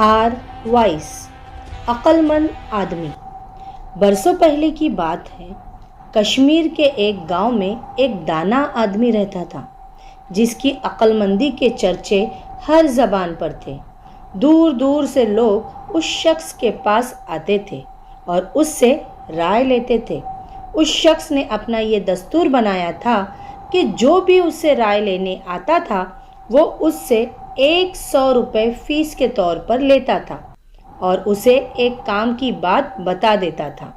Are vice, अक्लमंद आदमी। बरसों पहले की बात है। कश्मीर के एक गांव में एक दाना आदमी रहता था, जिसकी अक्लमंदी के चर्चे हर ज़बान पर थे। दूर दूर से लोग उस शख्स के पास आते थे और उससे राय लेते थे। उस शख्स ने अपना ये दस्तूर बनाया था कि जो भी उससे राय लेने आता था वो उससे 100 रुपये फीस के तौर पर लेता था और उसे एक काम की बात बता देता था।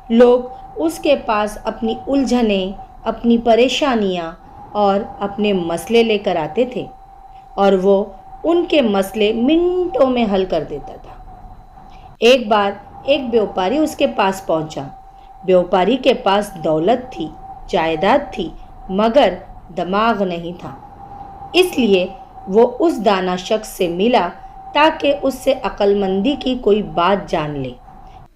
लोग उसके पास अपनी उलझनें, अपनी परेशानियां और अपने मसले लेकर आते थे और वो उनके मसले मिनटों में हल कर देता था। एक बार एक व्यापारी उसके पास पहुंचा। व्यापारी के पास दौलत थी, जायदाद थी, मगर दिमाग नहीं था। इसलिए वो उस दाना शख्स से मिला ताकि उससे अक्लमंदी की कोई बात जान ले,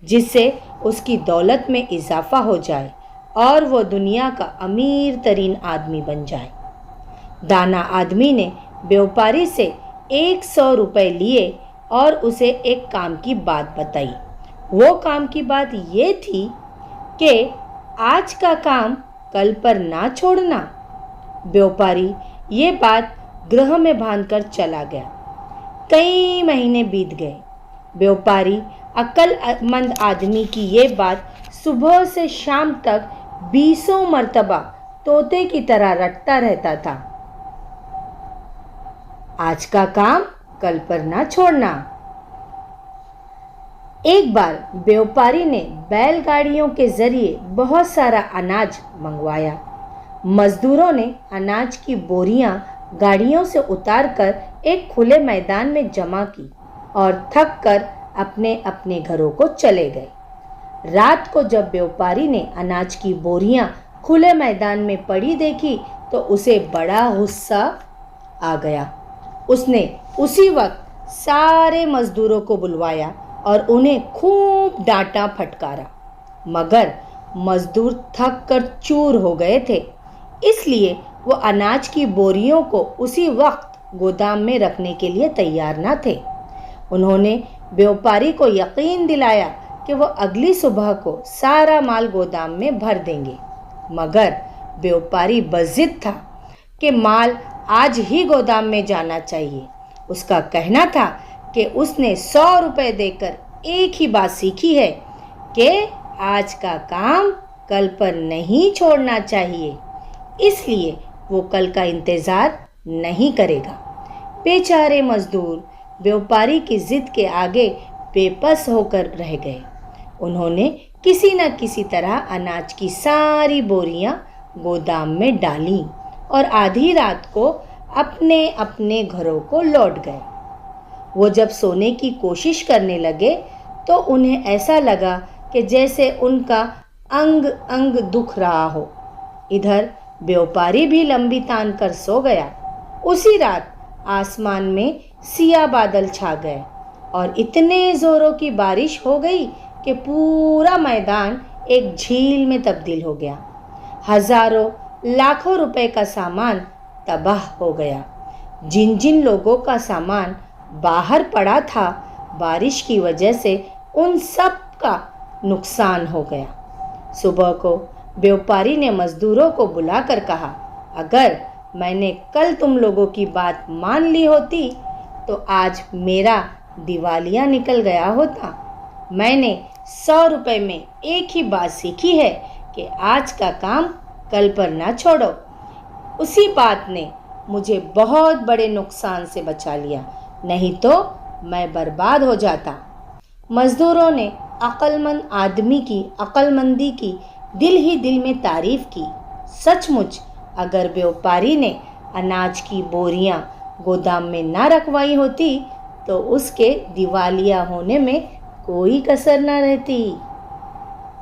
जिससे उसकी दौलत में इजाफा हो जाए और वो दुनिया का अमीर तरीन आदमी बन जाए। दाना आदमी ने व्यापारी से 100 रुपये लिए और उसे एक काम की बात बताई। वो काम की बात ये थी कि आज का काम कल पर ना छोड़ना। व्यापारी ये बात गृह में बांधकर चला गया। कई महीने बीत गए। व्यापारी अक्लमंद आदमी की ये बात सुबह से शाम तक 20 मर्तबा तोते की तरह रटता रहता था। आज का काम कल पर ना छोड़ना। एक बार व्यापारी ने बैलगाड़ियों के जरिए बहुत सारा अनाज मंगवाया। मजदूरों ने अनाज की बोरियां गाड़ियों से उतारकर एक खुले मैदान में जमा की और थक कर अपने अपने घरों को चले गए। रात को जब व्यापारी ने अनाज की बोरियां खुले मैदान में पड़ी देखी तो उसे बड़ा गुस्सा आ गया। उसने उसी वक्त सारे मजदूरों को बुलवाया और उन्हें खूब डांटा फटकारा, मगर मजदूर थक कर चूर हो गए थे। इसलिए वो अनाज की बोरियों को उसी वक्त गोदाम में रखने के लिए तैयार न थे। उन्होंने व्यापारी को यकीन दिलाया कि वो अगली सुबह को सारा माल गोदाम में भर देंगे, मगर व्यापारी बज़िद था कि माल आज ही गोदाम में जाना चाहिए। उसका कहना था कि उसने 100 रुपये देकर एक ही बात सीखी है कि आज का काम कल पर नहीं छोड़ना चाहिए, इसलिए वो कल का इंतज़ार नहीं करेगा। बेचारे मजदूर व्यापारी की जिद के आगे बेबस होकर रह गए। उन्होंने किसी न किसी तरह अनाज की सारी बोरियां गोदाम में डालीं और आधी रात को अपने अपने घरों को लौट गए। वो जब सोने की कोशिश करने लगे तो उन्हें ऐसा लगा कि जैसे उनका अंग अंग दुख रहा हो। इधर व्यापारी भी लंबी तान कर सो गया। उसी रात आसमान में सिया बादल छा गए और इतने जोरों की बारिश हो गई कि पूरा मैदान एक झील में तब्दील हो गया। हजारों लाखों रुपए का सामान तबाह हो गया। जिन जिन लोगों का सामान बाहर पड़ा था, बारिश की वजह से उन सब का नुकसान हो गया। सुबह को व्यापारी ने मजदूरों को बुलाकर कहा, अगर मैंने कल तुम लोगों की बात मान ली होती तो आज मेरा दिवालिया निकल गया होता। मैंने 100 रुपये में एक ही बात सीखी है कि आज का काम कल पर ना छोड़ो। उसी बात ने मुझे बहुत बड़े नुकसान से बचा लिया, नहीं तो मैं बर्बाद हो जाता। मजदूरों ने अक्लमंद आदमी की अक्लमंदी की दिल ही दिल में तारीफ की। सचमुच अगर व्यापारी ने अनाज की बोरियां गोदाम में ना रखवाई होती तो उसके दिवालिया होने में कोई कसर ना रहती।